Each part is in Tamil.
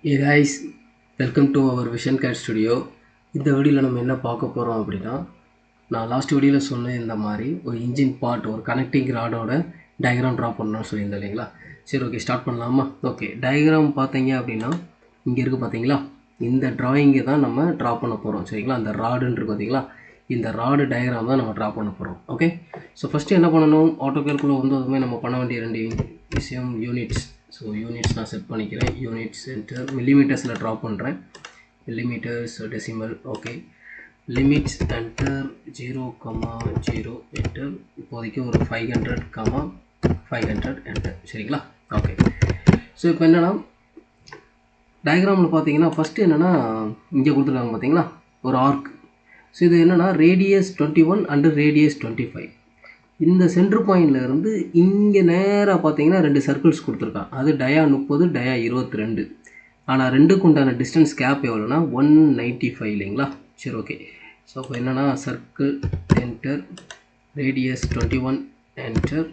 Hey guys, welcome to our Vision Cat Studio. இந்த வீடியோவில் நம்ம என்ன பார்க்க போகிறோம் அப்படின்னா, நான் லாஸ்ட் வீடியோவில் சொன்ன இந்த மாதிரி ஒரு இன்ஜின் பார்ட் ஒரு கனெக்டிங் ராடோட டயக்ராம் ட்ரா பண்ணணும்னு சொல்லியிருந்தேன் இல்லைங்களா. சரி, ஓகே, ஸ்டார்ட் பண்ணலாமா? ஓகே, டயக்ராம் பார்த்தீங்க அப்படின்னா இங்கே இருக்குது பார்த்தீங்களா, இந்த ட்ராயிங்கை தான் நம்ம ட்ரா பண்ண போகிறோம். சரிங்களா, அந்த ராடுன்னு இருக்குது பார்த்தீங்களா, இந்த ராடு டயக்ராம் தான் நம்ம ட்ரா பண்ண போகிறோம். ஓகே, ஸோ ஃபஸ்ட்டு என்ன பண்ணணும், ஆட்டோகேல்குள்ளே வந்ததுமே நம்ம பண்ண வேண்டிய ரெண்டு விஷயம் யூனிட்ஸ். ஸோ யூனிட்ஸ் நான் செட் பண்ணிக்கிறேன். யூனிட்ஸ் சென்டர் மில்லிமீட்டர்ஸில் ட்ரா பண்ணுறேன். Millimetres decimal. Okay, limits enter 0,0 enter. இப்போதைக்கு ஒரு 500 என்டர். சரிங்களா, ஓகே. ஸோ இப்போ என்னென்னா டயக்ராமில் பார்த்தீங்கன்னா ஃபஸ்ட்டு என்னென்னா இங்கே கொடுத்துருக்காங்க பார்த்தீங்களா ஒரு ஆர்க். ஸோ இது என்னென்னா ரேடியஸ் 21 அண்டு ரேடியஸ் 25. இந்த சென்ட்ரு பாயிண்டில் இருந்து இங்கே நேராக பார்த்தீங்கன்னா ரெண்டு சர்க்கிள்ஸ் கொடுத்துருக்கான். அது டயா 30, டயா 22. ஆனால் ரெண்டுக்கு உண்டான டிஸ்டன்ஸ் கேப் எவ்வளோனா 195 இல்லைங்களா. சரி, ஓகே. ஸோ இப்போ என்னென்னா circle enter radius 21 enter,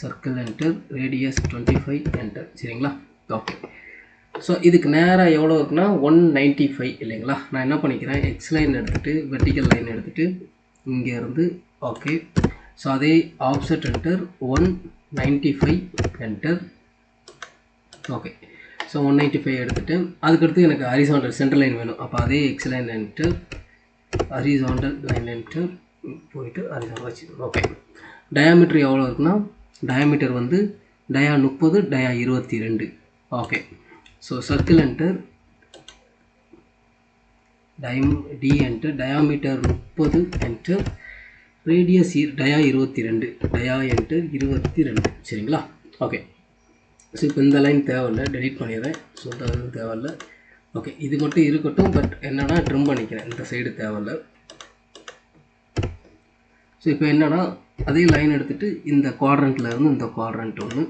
circle enter radius 25 enter. சரிங்களா, ஓகே. ஸோ இதுக்கு நேராக எவ்வளோ இருக்குன்னா 195 இல்லைங்களா. நான் என்ன பண்ணிக்கிறேன், எக்ஸ் லைன் எடுத்துகிட்டு வெர்டிக்கல் லைன் எடுத்துகிட்டு இங்கேருந்து ஓகே. ஸோ அதே offset enter 195 enter. Okay, so 195 எடுத்துகிட்டு அதுக்கடுத்து எனக்கு ஹரிசாண்டல் சென்டர் லைன் வேணும். அப்போ அதே X line enter horizontal line enter போயிட்டு ஹரிசாண்டல் வச்சுக்கணும். ஓகே, டயாமீட்டர் எவ்வளோ இருக்குன்னா டயாமீட்டர் வந்து dia 30, dia 22. Okay, so circle enter D enter diameter 30 enter radius dia 22, dia enter 22. சரிங்களா, ஓகே. ஸோ இப்போ இந்த லைன் தேவையில்லை, டெலிட் பண்ணிடுறேன். ஸோ இந்த தேவையில்லை. ஓகே, இது மட்டும் இருக்கட்டும். பட் என்னென்னா ட்ரிம் பண்ணிக்கிறேன், இந்த சைடு தேவையில்லை. ஸோ இப்போ என்னென்னா அதே லைன் எடுத்துகிட்டு இந்த குவாட்ரண்ட்டில் இருந்து இந்த குவாட்ரண்ட் ஒன்று,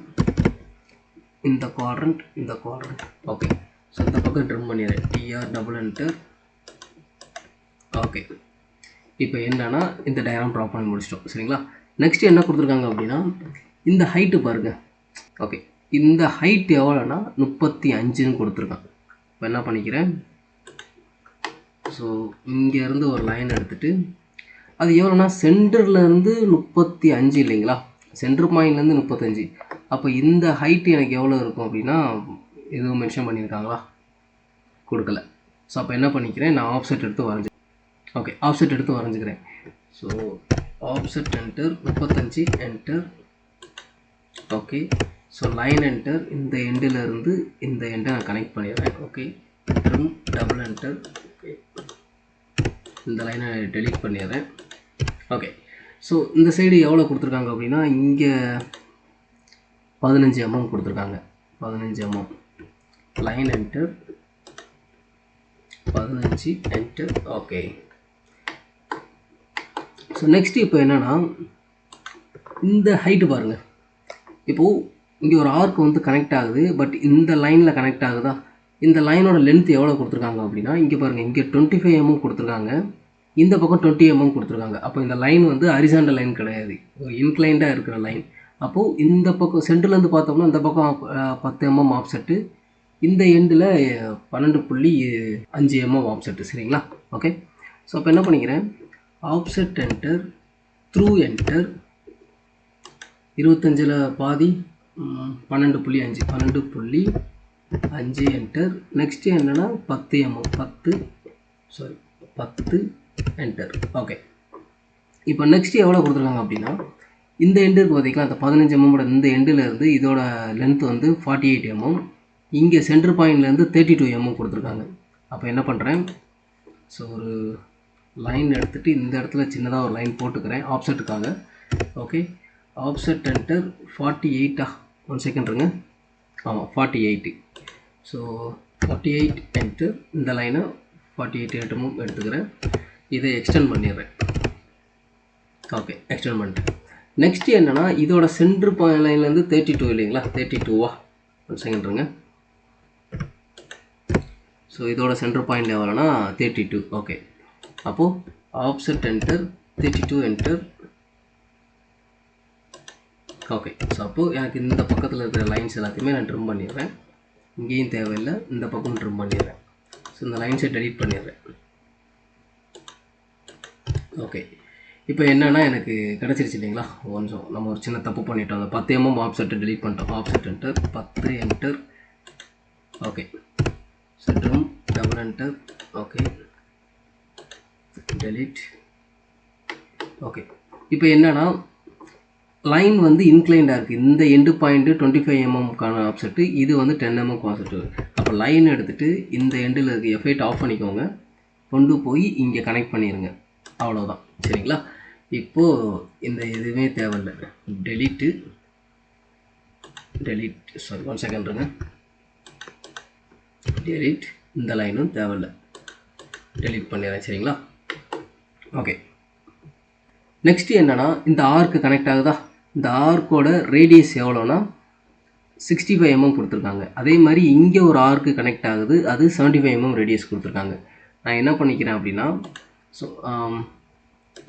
இந்த குவாட்ரண்ட். ஓகே, ஸோ இந்த பக்கம் ட்ரிம் பண்ணிடுறேன். TR double enter. ஓகே, இப்போ என்னன்னா இந்த டயக்ராம் ட்ரா பண்ணி முடிச்சிட்டோம். சரிங்களா, நெக்ஸ்ட் என்ன கொடுத்துருக்காங்க அப்படின்னா இந்த ஹைட்டு பாருங்கள். ஓகே, இந்த ஹைட் எவ்வளோனா 35ன்னு கொடுத்துருக்கான். இப்போ என்ன பண்ணிக்கிறேன், ஸோ இங்கேருந்து ஒரு லைன் எடுத்துகிட்டு அது எவ்வளோனா சென்டர்லேருந்து 35 இல்லைங்களா, சென்டர் பாயிண்ட்லேருந்து 35. அப்போ இந்த ஹைட்டு எனக்கு எவ்வளோ இருக்கும் அப்படின்னா எதுவும் மென்ஷன் பண்ணியிருக்காங்களா, கொடுக்கல. ஸோ அப்போ என்ன பண்ணிக்கிறேன், நான் ஆஃப்செட் எடுத்து வரைஞ்சி ஓகே ஆஃப்செட் எடுத்து வரைஞ்சிக்கிறேன். So offset enter 35 enter. Okay, so line enter இந்த எண்டில் இருந்து இந்த எண்டை நான் கனெக்ட் பண்ணிடுறேன். Okay, trim double enter. Okay, இந்த லைனை டெலீட் பண்ணிடுறேன். ஓகே, ஸோ இந்த சைடு எவ்வளோ கொடுத்துருக்காங்க அப்படின்னா இங்கே 15 mm கொடுத்துருக்காங்க. 15 mm line enter 15 enter. Okay, so next இப்போ என்னென்னா இந்த ஹைட்டு பாருங்கள். இப்போது இங்கே ஒரு ஆர்க் வந்து கனெக்ட் ஆகுது. பட் இந்த லைனில் கனெக்ட் ஆகுதா, இந்த லைனோட லென்த் எவ்வளோ கொடுத்துருக்காங்க அப்படின்னா இங்கே பாருங்கள், இங்கே 25 mm கொடுத்துருக்காங்க, இந்த பக்கம் 20 mm கொடுத்துருக்காங்க. அப்போ இந்த லைன் வந்து ஹரிசாண்டல் லைன் கிடையாது, ஒரு இன்க்ளைண்டாக இருக்கிற லைன். அப்போது இந்த பக்கம் சென்டர்லேருந்து பார்த்தோம்னா இந்த பக்கம் 10 mm ஆப்செட்டு, இந்த எண்டில் 12.5 mm ஆப்செட்டு. சரிங்களா, ஓகே. ஸோ அப்போ என்ன பண்ணிக்கிறேன், ஆப்செட் என்டர் த்ரூ என்டர் 25ல் பாதி 12.5 என்டர். நெக்ஸ்ட்டு என்னென்னா 10 mm 10 என்டர். ஓகே, இப்போ நெக்ஸ்ட்டு எவ்வளோ கொடுத்துருக்காங்க அப்படின்னா இந்த எண்டுக்கு பார்த்தீங்களா, அந்த 15 mm இந்த எண்டில் இருந்து இதோட லென்த் வந்து 48 mm. இங்கே சென்டர் பாயிண்ட்லேருந்து 32 mm கொடுத்துருக்காங்க. அப்போ என்ன பண்ணுறேன், ஸோ ஒரு லைன் எடுத்துகிட்டு இந்த இடத்துல சின்னதாக ஒரு லைன் போட்டுக்கிறேன் ஆப்செட்டுக்காக. Okay, offset enter 48. One second இருங்க. ஆமாம், 48. So 48 enter. இந்த லைனை 48 என்டரும் எடுத்துக்கிறேன். இதை எக்ஸ்டெண்ட் பண்ணிடுறேன். ஓகே, எக்ஸ்டெண்ட் பண்ணிட்டேன். நெக்ஸ்ட்டு என்னென்னா இதோட சென்ட்ரு லைன்லேருந்து 32 இல்லைங்களா, 32வா, ஒன் செகண்ட் இருங்க. ஸோ இதோட சென்டர் பாயிண்ட் எவ்வளோனா 32. ஓகே, அப்போது offset enter 32 enter. Okay, so அப்போது எனக்கு இந்த பக்கத்தில் இருக்கிற லைன்ஸ் எல்லாத்தையுமே நான் ட்ரிம் பண்ணிடுறேன். இங்கேயும் தேவையில்லை, இந்த பக்கம் ட்ரிம் பண்ணிடுறேன். ஸோ இந்த லைன்ஸை டெலீட் பண்ணிடுறேன். ஓகே, இப்போ என்னென்னா எனக்கு கிடச்சிருச்சு இல்லைங்களா. கொஞ்சம் நம்ம ஒரு சின்ன தப்பு பண்ணிட்டோம். அந்த 10 mm ஆப்செட்டை டெலீட் பண்ணிட்டோம். Offset enter 10 enter. Okay, சென்ட்ரம் double enter. Okay, delete. Okay, இப்போ என்னென்னா லைன் வந்து இன்க்ளைண்டாக இருக்குது. இந்த எண்டு பாயிண்ட்டு 25 mmக்கான ஆப்செட்டு, இது வந்து 10 mm ஆப்செட்டு. அப்போ லைன் எடுத்துகிட்டு இந்த எண்டில் இருக்க F8 ஆஃப் பண்ணிக்கோங்க, கொண்டு போய் இங்கே கனெக்ட் பண்ணிடுங்க. அவ்வளோதான், சரிங்களா. இப்போது இந்த எதுவுமே தேவையில்லை. டெலீட்டு சாரி 1 செகண்ட் இருங்க. டெலீட், இந்த லைனும் தேவையில்லை, டெலீட் பண்ணிடுறேன், சரிங்களா. ஓகே, நெக்ஸ்ட்டு என்னென்னா இந்த ஆர்க்கு கனெக்ட் ஆகுதா. இந்த ஆர்க்கோட ரேடியஸ் எவ்வளோனா 65 mm கொடுத்துருக்காங்க. அதே மாதிரி இங்கே ஒரு ஆர்க்கு கனெக்ட் ஆகுது, அது 75 mm ரேடியஸ் கொடுத்துருக்காங்க. நான் என்ன பண்ணிக்கிறேன் அப்படின்னா, ஸோ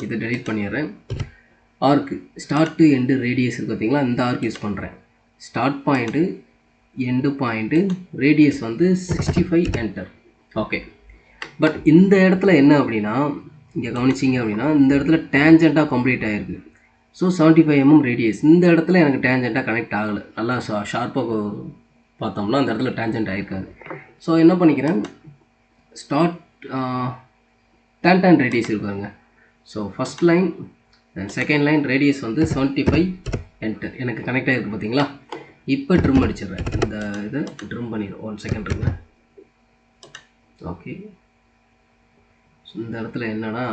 இதை டெலீட் பண்ணிடுறேன். ஆர்க்கு ஸ்டார்ட் டு எண்டு ரேடியஸ் இருக்குது பார்த்தீங்களா, இந்த ஆர்க் யூஸ் பண்ணுறேன். Start point, end point, radius வந்து 65 என்டர். ஓகே, பட் இந்த இடத்துல என்ன அப்படின்னா, இங்கே கவனிச்சிங்க அப்படின்னா இந்த இடத்துல டேஞ்சண்ட்டாக கம்ப்ளீட் ஆகிருக்கு. ஸோ 75 mm ரேடியஸ் இந்த இடத்துல எனக்கு டேஞ்சண்ட்டாக கனெக்ட் ஆகலை. நல்லா ஷார்ப்பாக பார்த்தோம்னா அந்த இடத்துல டேஞ்சண்ட் ஆகிருக்காது. ஸோ என்ன பண்ணிக்கிறேன், ஸ்டார்ட் டேன் ரேடியஸ் இருக்காங்க. So first line second line radius வந்து 75 என்டர் எனக்கு கனெக்ட் ஆகிருக்கு பார்த்தீங்களா. இப்போ ட்ரிம் அடிச்சிடுறேன். இந்த இதை ட்ரிம் பண்ணிடுறேன். 1 செகண்ட் இருங்க. ஓகே, ஸோ இந்த இடத்துல என்னென்னா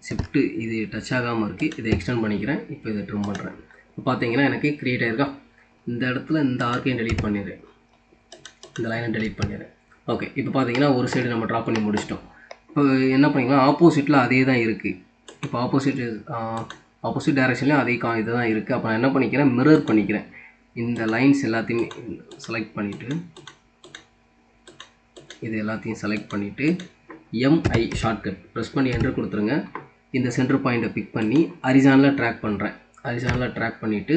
ஷிஃப்ட்டு இது டச் ஆகாமல் இருக்குது, இதை எக்ஸ்டெண்ட் பண்ணிக்கிறேன். இப்போ இதை ட்ரிம் பண்ணுறேன். இப்போ பார்த்தீங்கன்னா எனக்கு க்ரியேட் ஆகிருக்கா. இந்த இடத்துல இந்த ஆர்க்கையும் டெலீட் பண்ணிடுறேன், இந்த லைனை டெலீட் பண்ணிடுறேன். ஓகே, இப்போ பார்த்தீங்கன்னா ஒரு சைடு நம்ம ட்ரா பண்ணி முடிச்சிட்டோம். இப்போ என்ன பண்ணிக்கலாம், ஆப்போசிட்டில் அதே தான் இருக்குது. இப்போ ஆப்போசிட் டைரெக்ஷன்லேயும் அதே இது தான் இருக்குது. அப்போ நான் என்ன பண்ணிக்கிறேன், மிரர் பண்ணிக்கிறேன். இந்த லைன்ஸ் எல்லாத்தையுமே செலக்ட் பண்ணிவிட்டு இது எல்லாத்தையும் செலக்ட் பண்ணிவிட்டு MI ஷார்ட்கட் ப்ரெஸ் பண்ணி என்டர் கொடுத்துருங்க. இந்த சென்டர் பாயிண்ட்டை பிக் பண்ணி ஹரிசானலாக ட்ராக் பண்ணுறேன். ஹரிசானலாக ட்ராக் பண்ணிவிட்டு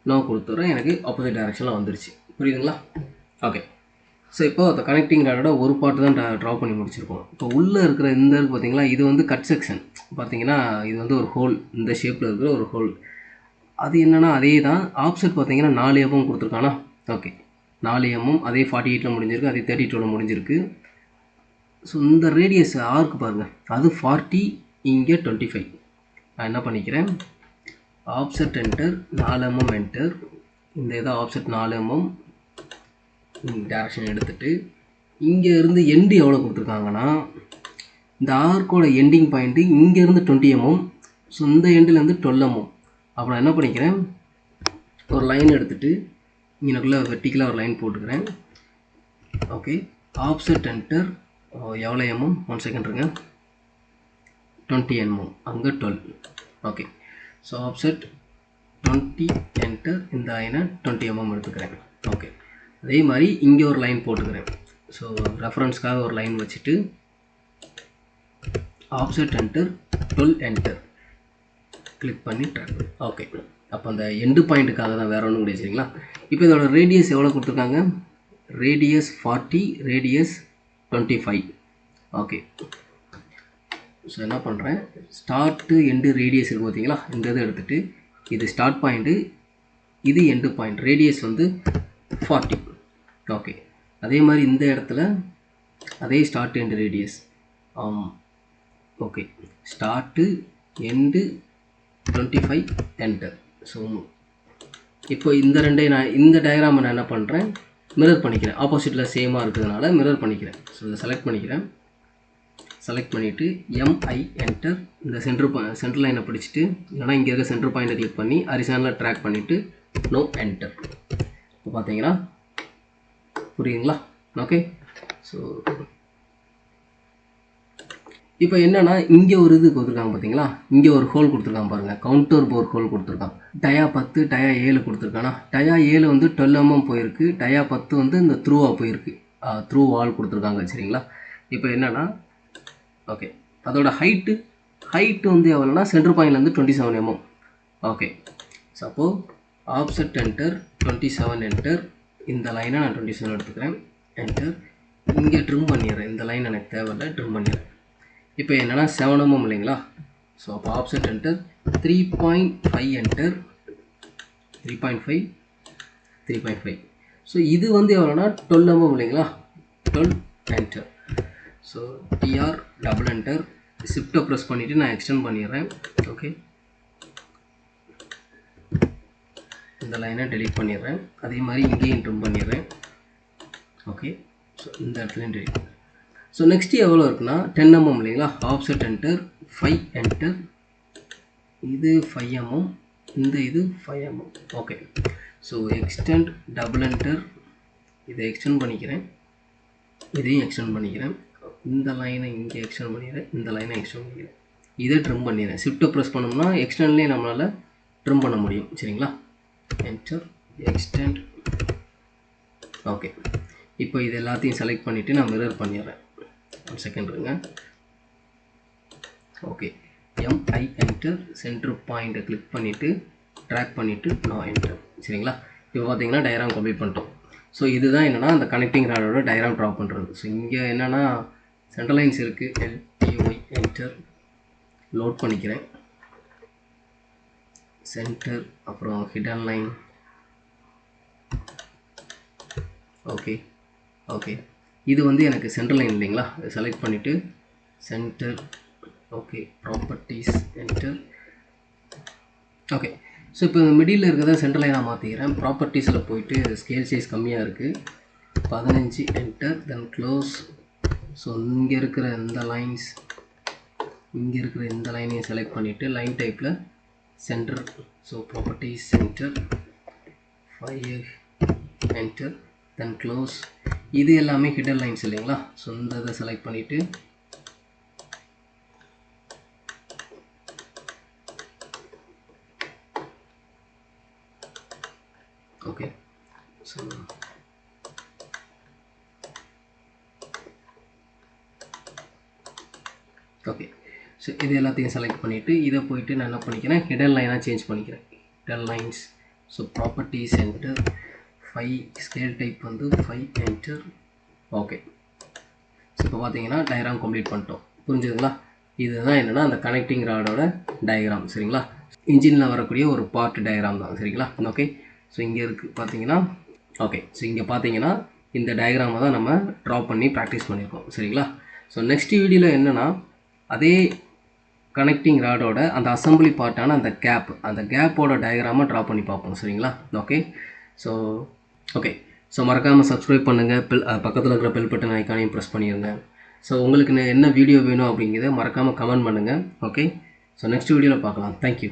நோ கொடுத்துட்றேன். எனக்கு ஆப்போசிட் டைரெக்ஷனில் வந்துருச்சு. புரியுதுங்களா. ஓகே, ஸோ இப்போ அந்த கனெக்டிங் டாட்டோட ஒரு பார்ட்டு தான் ட்ரா பண்ணி முடிச்சிருக்கோம். இப்போ உள்ளே இருக்கிற இந்த பார்த்தீங்களா, இது வந்து கட் செக்ஷன். பார்த்தீங்கன்னா இது வந்து ஒரு ஹோல், இந்த ஷேப்பில் இருக்கிற ஒரு ஹோல். அது என்னென்னா அதே தான். ஆப்செட் பார்த்தீங்கன்னா 4 mm கொடுத்துருக்கானா. ஓகே, 4 mm, அதே 48 முடிஞ்சிருக்கு, அதே 32 முடிஞ்சிருக்கு. ஸோ இந்த ரேடியஸ் ஆர்க்கு பாருங்கள், அது 40, இங்கே 25. நான் என்ன பண்ணிக்கிறேன், ஆப்செட் என்டர் 4 mm என்டர். இந்த இதை ஆப்செட் 4 mm டேரக்ஷன் எடுத்துகிட்டு இங்கே இருந்து எண்டு எவ்வளோ கொடுத்துருக்காங்கன்னா, இந்த ஆர்க்கோட எண்டிங் பாயிண்ட்டு இங்கேருந்து 20 mm. ஸோ இந்த எண்டுலேருந்து 12 mm. அப்புறம் என்ன பண்ணிக்கிறேன், ஒரு லைன் எடுத்துகிட்டு இங்கேக்குள்ளே வெர்டிக்கலாக ஒரு லைன் போட்டுக்கிறேன். ஓகே, ஆப்செட் என்டர் எவ்வளோ mm, 1 செகண்ட் இருங்க, 20 mm, அங்கே 12. ஓகே, ஸோ ஆப்செட் 20 என்டர், இந்த லைனை 20 mm எடுத்துக்கிறேன். ஓகே, அதே மாதிரி இங்கே ஒரு லைன் போட்டுக்கிறேன். ஸோ ரெஃபரன்ஸ்க்காக ஒரு லைன் வச்சுட்டு ஆப்செட் என்டர் 12 என்டர் கிளிக் பண்ணி ட்ராக். ஓகே, அப்போ அந்த எண்டு பாயிண்ட்டுக்காக தான், வேறு ஒன்றும் கிடையாது, சரிங்களா. இப்போ இதோட ரேடியஸ் எவ்வளோ கொடுத்துருக்காங்க, ரேடியஸ் 40, ரேடியஸ் 25. ஓகே, ஸோ என்ன பண்ணுறேன், ஸ்டார்ட்டு எண்டு ரேடியஸ் இருக்குது பார்த்தீங்களா, இந்த இதை எடுத்துகிட்டு இது ஸ்டார்ட் பாயிண்ட்டு, இது எண்டு பாயிண்ட், ரேடியஸ் வந்து 40. ஓகே, அதே மாதிரி இந்த இடத்துல அதே start end radius. Okay, start end 25 enter. So இப்போ இந்த ரெண்டே நான் இந்த டயக்ராமை நான் என்ன பண்ணுறேன், மிரர் பண்ணிக்கிறேன். ஆப்போசிட்டில் சேமாக இருக்கிறதுனால மிரர் பண்ணிக்கிறேன். ஸோ இதை செலக்ட் பண்ணிக்கிறேன். செலக்ட் பண்ணிவிட்டு MI என்டர், இந்த சென்டர் லைனை பிடிச்சிட்டு, இல்லைனா இங்கே இருக்க சென்டர் பாயிண்ட்டை கிளிக் பண்ணி ஹரிசானலாக ட்ராக் பண்ணிவிட்டு நோ என்டர். இப்போ பார்த்தீங்கன்னா புரியுதுங்களா. ஓகே, ஸோ இப்போ என்னென்னா இங்கே ஒரு இது கொடுத்துருக்காங்க பார்த்தீங்களா, இங்கே ஒரு ஹோல் கொடுத்துருக்காங்க பாருங்கள், கவுண்டர் போர் ஹோல் கொடுத்துருக்கான். டயா 10, டயா 7 கொடுத்துருக்கானா. டயா 7 வந்து 12 mm போயிருக்கு, டயா 10 வந்து இந்த த்ரூவாக போயிருக்கு, த்ரூ வால் கொடுத்துருக்காங்க, சரிங்களா. இப்போ என்னென்னா ஓகே, அதோட ஹைட்டு வந்து எவ்வளோனா சென்டர் பாயிண்ட்லேருந்து 27 mm. Okay, suppose offset enter 27 enter, இந்த லைனை நான் 27 எடுத்துக்கிறேன். என்டர். இங்கே ட்ரிம் பண்ணிடுறேன். இந்த லைன் எனக்கு தேவையில்லை, ட்ரிம் பண்ணிடுறேன். இப்போ என்னென்னா 7 mm இல்லைங்களா? ஸோ அப்போ ஆப்செட் என்டர் 3.5 என்டர் 3.5 3.5. ஸோ இது வந்து எவ்வளோனா 12 mm இல்லைங்களா? 12 enter. So TR double enter, ஷிஃப்ட்டை ப்ரெஸ் பண்ணிவிட்டு நான் எக்ஸ்டெண்ட் பண்ணிடுறேன். ஓகே, இந்த லைனை டெலீட் பண்ணிடுறேன். அதே மாதிரி இங்கேயும் ட்ரிம் பண்ணிடுறேன். ஓகே, ஸோ இந்த இடத்துலையும் டெலீட். ஸோ நெக்ஸ்ட்டு எவ்வளோ இருக்குன்னா 10 mm இல்லைங்களா? Offset enter 5 enter. இது 5 mm, இந்த இது 5 mm. Okay, so extend double enter, இதை எக்ஸ்டெண்ட் பண்ணிக்கிறேன், இதையும் எக்ஸ்டெண்ட் பண்ணிக்கிறேன். இந்த லைனை இங்கே எக்ஸ்டெண்ட் பண்ணிடுறேன், இந்த லைனை எக்ஸ்டெண்ட் பண்ணிக்கிறேன். இதை ட்ரிம் பண்ணிடுறேன். ஷிஃப்ட்டை ப்ரெஸ் பண்ணோம்னா எக்ஸ்டெண்ட்லேயே நம்மளால் ட்ரிம் பண்ண முடியும். சரிங்களா? Enter extend. ஓகே, இப்போ இது எல்லாத்தையும் செலக்ட் பண்ணிவிட்டு நான் மிரர் பண்ணிடுறேன். 1 செகண்ட் இருங்க. ஓகே, எம்ஐ என்டர், சென்டர் பாயிண்ட்டை கிளிக் பண்ணிவிட்டு ட்ராக் பண்ணிவிட்டு நான் என்டர். சரிங்களா? இப்போ பார்த்தீங்கன்னா டயக்ராம் கம்ப்ளீட் பண்ணிட்டோம். ஸோ இதுதான் என்னென்னா அந்த கனெக்டிங் ராடோட டயக்ராம் ட்ரா பண்ணுறது. ஸோ இங்கே என்னென்னா சென்டர் லைன்ஸ் இருக்குது. எல்டிஒய் என்டர், லோட் பண்ணிக்கிறேன். சென்டர், அப்புறம் ஹிடன் லைன். ஓகே ஓகே, இது வந்து எனக்கு சென்டர் லைன் இல்லைங்களா? செலக்ட் பண்ணிவிட்டு centre. Okay, properties enter. Okay, so இப்போ மிடில் இருக்கிறத சென்டர் லைனாக மாற்றிக்கிறேன். ப்ராப்பர்ட்டிஸில் போயிட்டு ஸ்கேல் சைஸ் கம்மியாக இருக்குது, 15 என்டர், தென் க்ளோஸ். ஸோ இங்கே இருக்கிற இந்த லைன்ஸ், இங்கே இருக்கிற இந்த லைனையும் செலக்ட் பண்ணிவிட்டு லைன் டைப்பில் centre. So properties centre 5 enter, தென் க்ளோஸ். இது எல்லாமே ஹிடன் லைன்ஸ் இல்லைங்களா? ஸோ இந்த இதை செலக்ட் பண்ணிவிட்டு ஓகே, ஸோ ஓகே, ஸோ இது எல்லாத்தையும் செலக்ட் பண்ணிவிட்டு இதை போயிட்டு நான் என்ன பண்ணிக்கிறேன், ஹிடன் லைனாக சேஞ்ச் பண்ணிக்கிறேன். Hidden lines. So properties centre 5, scale type வந்து 5 என்டர். ஓகே, ஸோ இப்போ பார்த்தீங்கன்னா டயக்ராம் கம்ப்ளீட் பண்ணிட்டோம். புரிஞ்சுதுங்களா? இதுதான் என்னென்னா அந்த கனெக்டிங் ராடோட டயக்ராம். சரிங்களா? இன்ஜினில் வரக்கூடிய ஒரு பார்ட் டயக்ராம் தான். சரிங்களா? ஓகே, ஸோ இங்கே இருக்குது பார்த்தீங்கன்னா. ஓகே, ஸோ இங்கே பார்த்தீங்கன்னா இந்த டயக்ராமை தான் நம்ம ட்ரா பண்ணி ப்ராக்டிஸ் பண்ணியிருக்கோம். சரிங்களா? ஸோ நெக்ஸ்ட் வீடியோவில் என்னென்னா அதே கனெக்டிங் ராடோட அந்த அசம்பிளி பார்ட்டான அந்த கேப்போட டயக்ராமை ட்ரா பண்ணி பார்ப்போம். சரிங்களா? ஓகே, ஸோ ஓகே, ஸோ மறக்காமல் சப்ஸ்கிரைப் பண்ணுங்கள். பக்கத்தில் இருக்கிற பெல் பட்டன் ஐக்கானையும் ப்ரெஸ் பண்ணிடுங்க. ஸோ உங்களுக்கு என்ன வீடியோ வேணும் அப்படிங்கிறத மறக்காமல் கமெண்ட் பண்ணுங்கள். ஓகே, ஸோ நெக்ஸ்ட் வீடியோவில் பார்க்கலாம். தேங்க்யூ.